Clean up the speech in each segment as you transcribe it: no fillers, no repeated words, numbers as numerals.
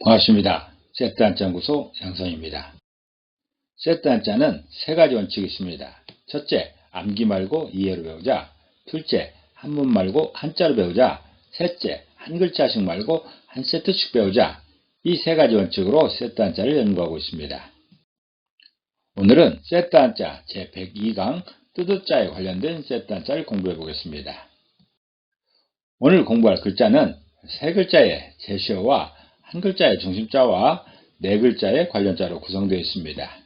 반갑습니다. 세트 한자 연구소 양성입니다. 세트 한자는 세 가지 원칙이 있습니다. 첫째, 암기 말고 이해로 배우자. 둘째, 한문 말고 한자로 배우자. 셋째, 한 글자씩 말고 한 세트씩 배우자. 이 세 가지 원칙으로 세트 한자를 연구하고 있습니다. 오늘은 세트 한자 제102강 뜨뜻자에 관련된 세트 한자를 공부해 보겠습니다. 오늘 공부할 글자는 세 글자의 제시어와 한 글자의 중심자와 네 글자의 관련자로 구성되어 있습니다.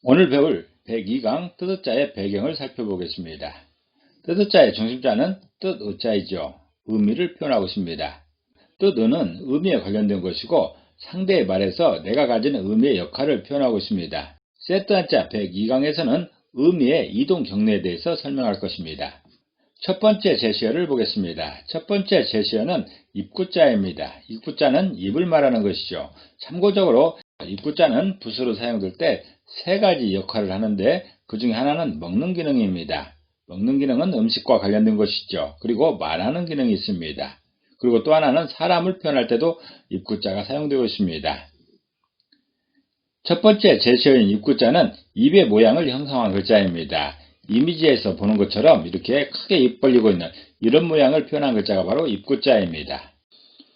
오늘 배울 102강 뜨뜻자의 배경을 살펴보겠습니다. 뜨뜻자의 중심자는 뜻의자이죠. 의미를 표현하고 있습니다. 뜻의는 의미에 관련된 것이고 상대의 말에서 내가 가진 의미의 역할을 표현하고 있습니다. 세트 한자 102강에서는 의미의 이동 경로에 대해서 설명할 것입니다. 첫 번째 제시어를 보겠습니다. 첫 번째 제시어는 입구자입니다. 입구자는 입을 말하는 것이죠. 참고적으로 입구자는 부수로 사용될 때 세 가지 역할을 하는데 그 중에 하나는 먹는 기능입니다. 먹는 기능은 음식과 관련된 것이죠. 그리고 말하는 기능이 있습니다. 그리고 또 하나는 사람을 표현할 때도 입구자가 사용되고 있습니다. 첫 번째 제시어인 입구자는 입의 모양을 형성한 글자입니다. 이미지에서 보는 것처럼 이렇게 크게 입 벌리고 있는 이런 모양을 표현한 글자가 바로 입구자입니다.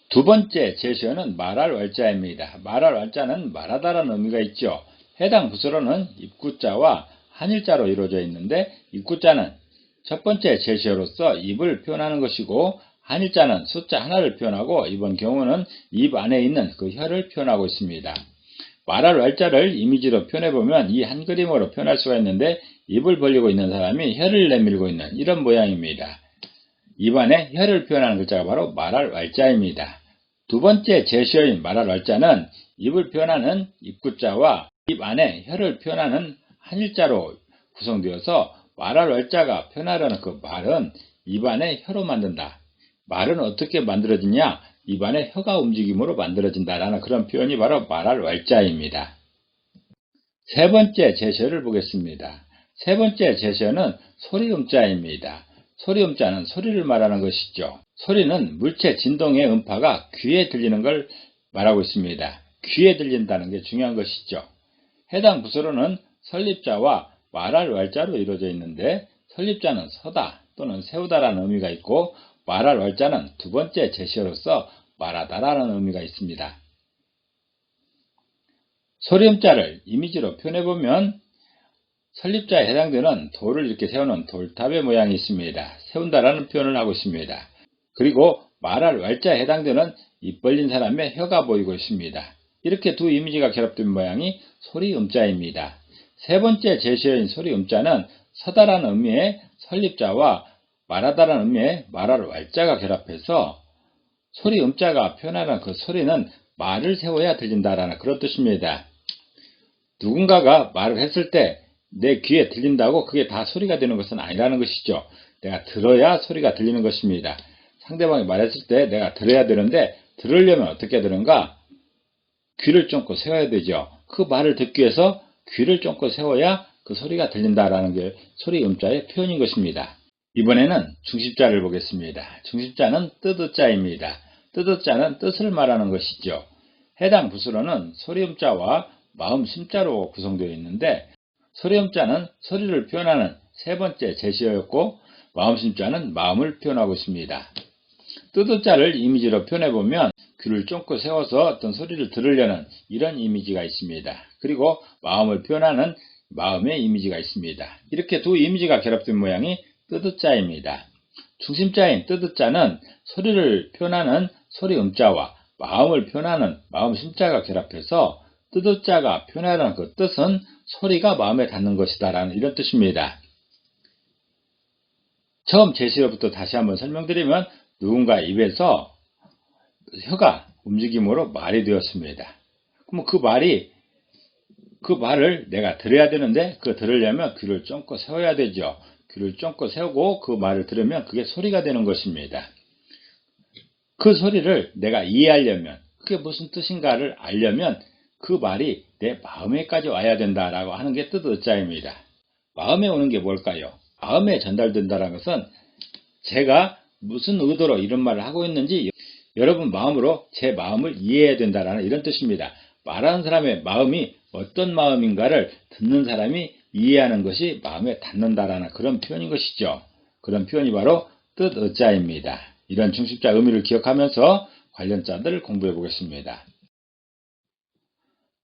두 번째 제시어는 말할 왈자입니다. 말할 왈자는 말하다라는 의미가 있죠. 해당 부서로는 입구자와 한일자로 이루어져 있는데 입구자는 첫 번째 제시어로서 입을 표현하는 것이고 한일자는 숫자 하나를 표현하고 이번 경우는 입 안에 있는 그 혀를 표현하고 있습니다. 말할 왈자를 이미지로 표현해보면 이 한 그림으로 표현할 수가 있는데 입을 벌리고 있는 사람이 혀를 내밀고 있는 이런 모양입니다. 입 안에 혀를 표현하는 글자가 바로 말할 왈자입니다. 두 번째 제시어인 말할 왈자는 입을 표현하는 입구자와 입 안에 혀를 표현하는 한일자로 구성되어서 말할 왈자가 표현하려는 그 말은 입 안에 혀로 만든다. 말은 어떻게 만들어지냐? 입 안에 혀가 움직임으로 만들어진다라는 그런 표현이 바로 말할 왈자입니다. 세 번째 제시어를 보겠습니다. 세 번째 제시어는 소리음자입니다. 소리음자는 소리를 말하는 것이죠. 소리는 물체 진동의 음파가 귀에 들리는 걸 말하고 있습니다. 귀에 들린다는 게 중요한 것이죠. 해당 부서로는 설립자와 말할 왈자로 이루어져 있는데 설립자는 서다 또는 세우다라는 의미가 있고 말할 왈자는 두 번째 제시어로서 말하다라는 의미가 있습니다. 소리음자를 이미지로 표현해보면 설립자에 해당되는 돌을 이렇게 세우는 돌탑의 모양이 있습니다. 세운다라는 표현을 하고 있습니다. 그리고 말할 왈자에 해당되는 입 벌린 사람의 혀가 보이고 있습니다. 이렇게 두 이미지가 결합된 모양이 소리음자입니다. 세 번째 제시어인 소리음자는 서다라는 의미의 설립자와 말하다라는 의미의 말할 왈자가 결합해서 소리음자가 표현하는 그 소리는 말을 세워야 들린다라는 그런 뜻입니다. 누군가가 말을 했을 때 내 귀에 들린다고 그게 다 소리가 되는 것은 아니라는 것이죠. 내가 들어야 소리가 들리는 것입니다. 상대방이 말했을 때 내가 들어야 되는데 들으려면 어떻게 되는가? 귀를 쫑긋 세워야 되죠. 그 말을 듣기 위해서 귀를 쫑긋 세워야 그 소리가 들린다라는 게 소리음자의 표현인 것입니다. 이번에는 중심자를 보겠습니다. 중심자는 뜻의자입니다. 뜻의자는 뜻을 말하는 것이죠. 해당 부수로는 소리음자와 마음심자로 구성되어 있는데 소리음자는 소리를 표현하는 세 번째 제시어였고 마음심자는 마음을 표현하고 있습니다. 뜻의자를 이미지로 표현해보면 귀를 쫑긋 세워서 어떤 소리를 들으려는 이런 이미지가 있습니다. 그리고 마음을 표현하는 마음의 이미지가 있습니다. 이렇게 두 이미지가 결합된 모양이 뜻의자입니다. 중심자인 뜻의자는 소리를 표현하는 소리음자와 마음을 표현하는 마음심자가 결합해서 뜻의자가 표현하는 그 뜻은 소리가 마음에 닿는 것이다 라는 이런 뜻입니다. 처음 제시어부터 다시 한번 설명드리면 누군가 입에서 혀가 움직임으로 말이 되었습니다. 그럼 그 말을 내가 들어야 되는데 그 들으려면 귀를 쫑긋 세워야 되죠. 귀를 쫑긋 세우고 그 말을 들으면 그게 소리가 되는 것입니다. 그 소리를 내가 이해하려면 그게 무슨 뜻인가를 알려면 그 말이 내 마음에까지 와야 된다라고 하는 게 뜻의자입니다. 마음에 오는 게 뭘까요? 마음에 전달된다는 것은 제가 무슨 의도로 이런 말을 하고 있는지 여러분 마음으로 제 마음을 이해해야 된다라는 이런 뜻입니다. 말하는 사람의 마음이 어떤 마음인가를 듣는 사람이 이해하는 것이 마음에 닿는다라는 그런 표현인 것이죠. 그런 표현이 바로 뜻의자입니다. 이런 중심자 의미를 기억하면서 관련자들을 공부해 보겠습니다.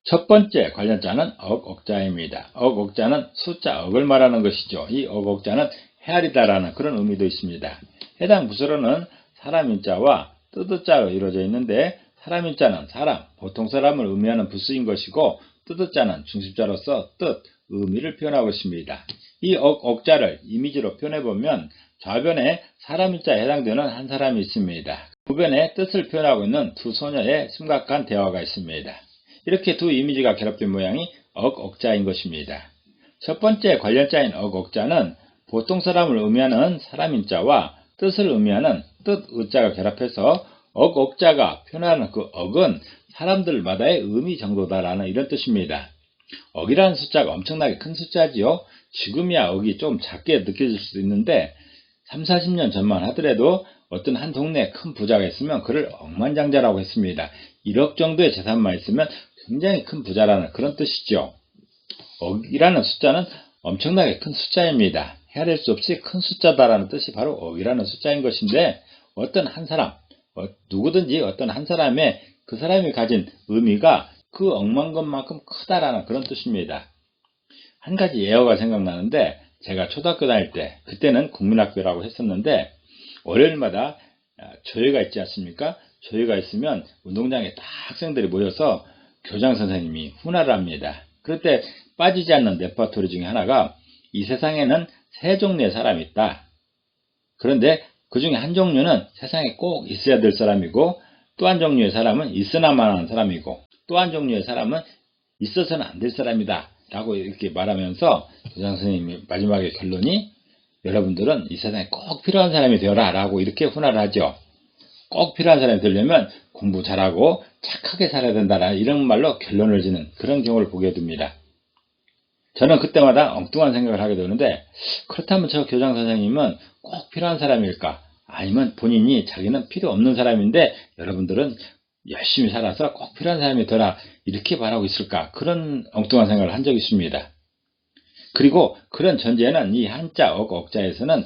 첫 번째 관련자는 억자입니다. 억자는 숫자 억을 말하는 것이죠. 이 억자는 헤아리다라는 그런 의미도 있습니다. 해당 부서로는 사람인자와 뜻의자로 이루어져 있는데 사람인자는 사람, 보통 사람을 의미하는 부수인 것이고 뜻의자는 중심자로서 뜻, 의미를 표현하고 있습니다. 이 억자를 이미지로 표현해보면 좌변에 사람인자에 해당되는 한 사람이 있습니다. 우변에 뜻을 표현하고 있는 두 소녀의 심각한 대화가 있습니다. 이렇게 두 이미지가 결합된 모양이 억자인 것입니다. 첫 번째 관련자인 억자는 보통 사람을 의미하는 사람인자와 뜻을 의미하는 뜻의자가 결합해서 억자가 표현하는 그 억은 사람들마다의 의미 정도다라는 이런 뜻입니다. 억이라는 숫자가 엄청나게 큰 숫자지요. 지금이야 억이 좀 작게 느껴질 수도 있는데 3, 40년 전만 하더라도 어떤 한 동네에 큰 부자가 있으면 그를 억만장자라고 했습니다. 1억 정도의 재산만 있으면 굉장히 큰 부자라는 그런 뜻이죠. 억이라는 숫자는 엄청나게 큰 숫자입니다. 헤아릴 수 없이 큰 숫자다라는 뜻이 바로 억이라는 숫자인 것인데 어떤 한 사람, 누구든지 어떤 한 사람의 그 사람이 가진 의미가 그 억만 것만큼 크다라는 그런 뜻입니다. 한 가지 예어가 생각나는데 제가 초등학교 다닐 때 그때는 국민학교라고 했었는데 월요일마다 조회가 있지 않습니까? 조회가 있으면 운동장에 다 학생들이 모여서 교장 선생님이 훈화를 합니다. 그럴 때 빠지지 않는 레퍼토리 중에 하나가 이 세상에는 세 종류의 사람이 있다. 그런데 그 중에 한 종류는 세상에 꼭 있어야 될 사람이고 또 한 종류의 사람은 있으나만 하는 사람이고 또 한 종류의 사람은 있어서는 안 될 사람이다 라고 이렇게 말하면서 교장 선생님이 마지막에 결론이 여러분들은 이 세상에 꼭 필요한 사람이 되어라 라고 이렇게 훈화를 하죠. 꼭 필요한 사람이 되려면 공부 잘하고 착하게 살아야 된다라는 이런 말로 결론을 지는 그런 경우를 보게 됩니다. 저는 그때마다 엉뚱한 생각을 하게 되는데 그렇다면 저 교장 선생님은 꼭 필요한 사람일까? 아니면 본인이 자기는 필요 없는 사람인데 여러분들은 열심히 살아서 꼭 필요한 사람이 되라 이렇게 말하고 있을까? 그런 엉뚱한 생각을 한 적이 있습니다. 그리고 그런 전제는 이 한자 억자에서는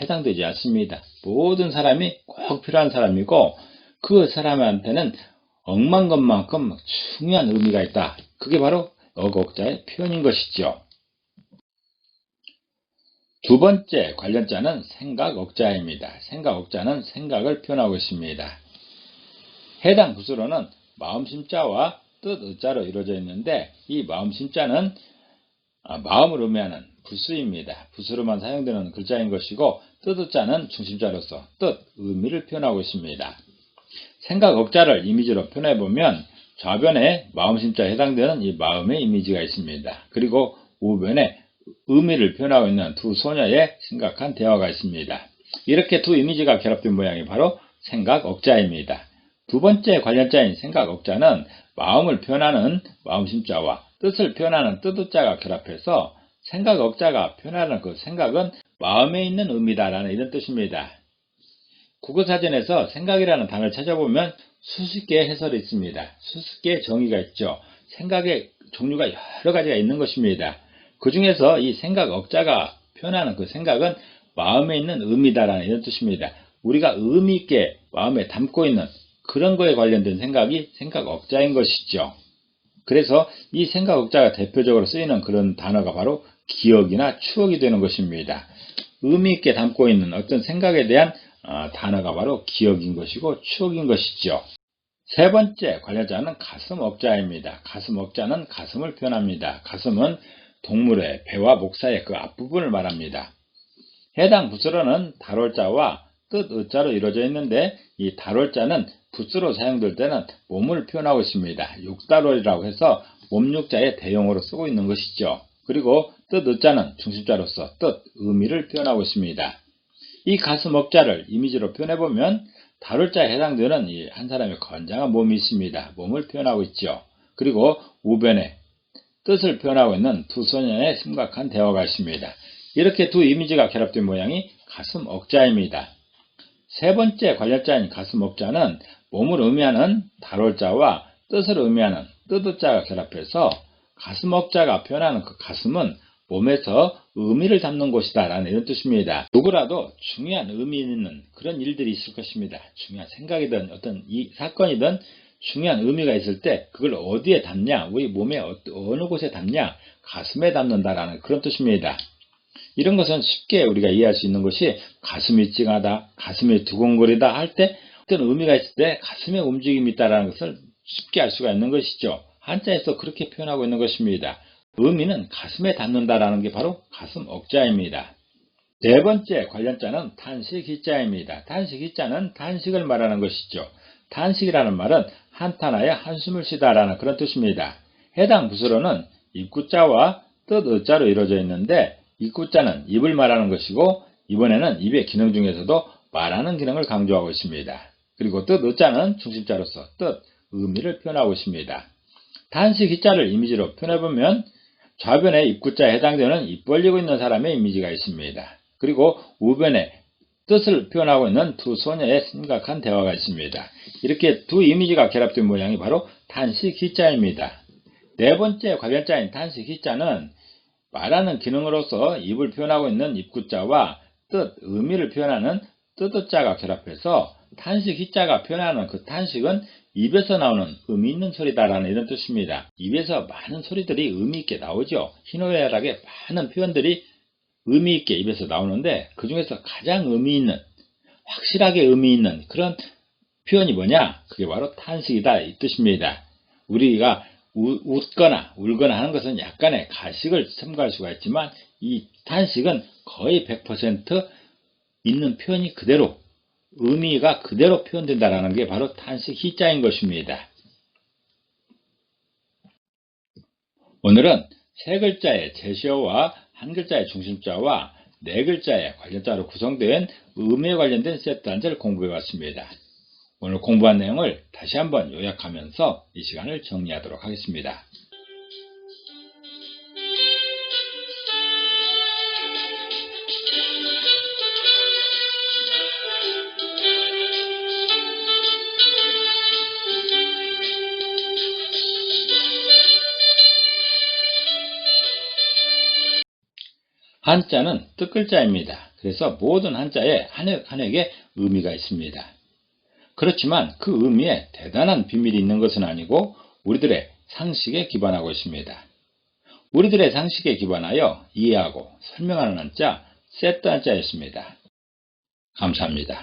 해당되지 않습니다. 모든 사람이 꼭 필요한 사람이고 그 사람한테는 억만 것만큼 중요한 의미가 있다. 그게 바로 억자의 표현인 것이죠. 두 번째 관련자는 생각억자입니다. 생각억자는 생각을 표현하고 있습니다. 해당 부수로는 마음심자와 뜻의자로 이루어져 있는데 이 마음심자는 마음을 의미하는 부수입니다. 부수로만 사용되는 글자인 것이고 뜻의자는 중심자로서 뜻, 의미를 표현하고 있습니다. 생각억자를 이미지로 표현해보면 좌변에 마음심자에 해당되는 이 마음의 이미지가 있습니다. 그리고 우변에 의미를 표현하고 있는 두 소녀의 심각한 대화가 있습니다. 이렇게 두 이미지가 결합된 모양이 바로 생각억자입니다. 두 번째 관련자인 생각억자는 마음을 표현하는 마음심자와 뜻을 표현하는 뜻의자가 결합해서 생각억자가 표현하는 그 생각은 마음에 있는 의미다라는 이런 뜻입니다. 국어사전에서 생각이라는 단어를 찾아보면 수십 개의 해설이 있습니다. 수십 개의 정의가 있죠. 생각의 종류가 여러 가지가 있는 것입니다. 그 중에서 이 생각억자가 표현하는 그 생각은 마음에 있는 의미다라는 이런 뜻입니다. 우리가 의미 있게 마음에 담고 있는 그런 거에 관련된 생각이 생각억자인 것이죠. 그래서 이 생각억자가 대표적으로 쓰이는 그런 단어가 바로 기억이나 추억이 되는 것입니다. 의미 있게 담고 있는 어떤 생각에 대한 단어가 바로 기억인 것이고 추억인 것이죠. 세 번째 관련자는 가슴억자입니다. 가슴억자는 가슴을 표현합니다. 가슴은 동물의 배와 목 사이의 그 앞부분을 말합니다. 해당 부수로는 달월자와 뜻의자로 이루어져 있는데 이 달월자는 부수로 사용될 때는 몸을 표현하고 있습니다. 육달월이라고 해서 몸육자의 대용어로 쓰고 있는 것이죠. 그리고 뜻의자는 중심자로서 뜻, 의미를 표현하고 있습니다. 이 가슴억자를 이미지로 표현해보면 달월자에 해당되는 이 한 사람의 건장한 몸이 있습니다. 몸을 표현하고 있죠. 그리고 우변에 뜻을 표현하고 있는 두 소년의 심각한 대화가 있습니다. 이렇게 두 이미지가 결합된 모양이 가슴억자입니다. 세 번째 관련자인 가슴옥자는 몸을 의미하는 달월자와 뜻을 의미하는 뜻자가 결합해서 가슴옥자가 표현하는 그 가슴은 몸에서 의미를 담는 곳이다 라는 이런 뜻입니다. 누구라도 중요한 의미 있는 그런 일들이 있을 것입니다. 중요한 생각이든 어떤 이 사건이든 중요한 의미가 있을 때 그걸 어디에 담냐, 우리 몸의 어느 곳에 담냐, 가슴에 담는다라는 그런 뜻입니다. 이런 것은 쉽게 우리가 이해할 수 있는 것이 가슴이 찡하다, 가슴이 두근거리다 할 때 어떤 의미가 있을 때 가슴에 움직임이 있다는 것을 쉽게 알 수가 있는 것이죠. 한자에서 그렇게 표현하고 있는 것입니다. 의미는 가슴에 닿는다라는 게 바로 가슴 억자입니다. 네 번째 관련자는 탄식희자입니다. 탄식희자는 탄식을 말하는 것이죠. 탄식이라는 말은 한탄하여 한숨을 쉬다라는 그런 뜻입니다. 해당 부수로는 입구자와 뜻의자로 이루어져 있는데 입구자는 입을 말하는 것이고 이번에는 입의 기능 중에서도 말하는 기능을 강조하고 있습니다. 그리고 뜻의자는 중심자로서 뜻, 의미를 표현하고 있습니다. 탄식희자를 이미지로 표현해보면 좌변에 입구자에 해당되는 입 벌리고 있는 사람의 이미지가 있습니다. 그리고 우변에 뜻을 표현하고 있는 두 소녀의 심각한 대화가 있습니다. 이렇게 두 이미지가 결합된 모양이 바로 탄식희자입니다. 네 번째 관련자인 탄식희자는 말하는 기능으로서 입을 표현하고 있는 입구자와 뜻, 의미를 표현하는 뜻자가 결합해서 탄식희자가 표현하는 그 탄식은 입에서 나오는 의미 있는 소리다라는 이런 뜻입니다. 입에서 많은 소리들이 의미 있게 나오죠. 희노애락의 많은 표현들이 의미 있게 입에서 나오는데 그 중에서 가장 의미 있는, 확실하게 의미 있는 그런 표현이 뭐냐? 그게 바로 탄식이다 이 뜻입니다. 우리가 웃거나 울거나 하는 것은 약간의 가식을 첨가할 수가 있지만 이 탄식은 거의 100% 있는 표현이 그대로 의미가 그대로 표현된다는 게 바로 탄식희자인 것입니다. 오늘은 세 글자의 제시어와 한 글자의 중심자와 네 글자의 관련자로 구성된 의미에 관련된 세트 한자를 공부해봤습니다. 오늘 공부한 내용을 다시 한번 요약하면서 이 시간을 정리하도록 하겠습니다. 한자는 뜻글자입니다. 그래서 모든 한자에 한 획의 의미가 있습니다. 그렇지만 그 의미에 대단한 비밀이 있는 것은 아니고 우리들의 상식에 기반하고 있습니다. 우리들의 상식에 기반하여 이해하고 설명하는 한자, 세트 한자였습니다. 감사합니다.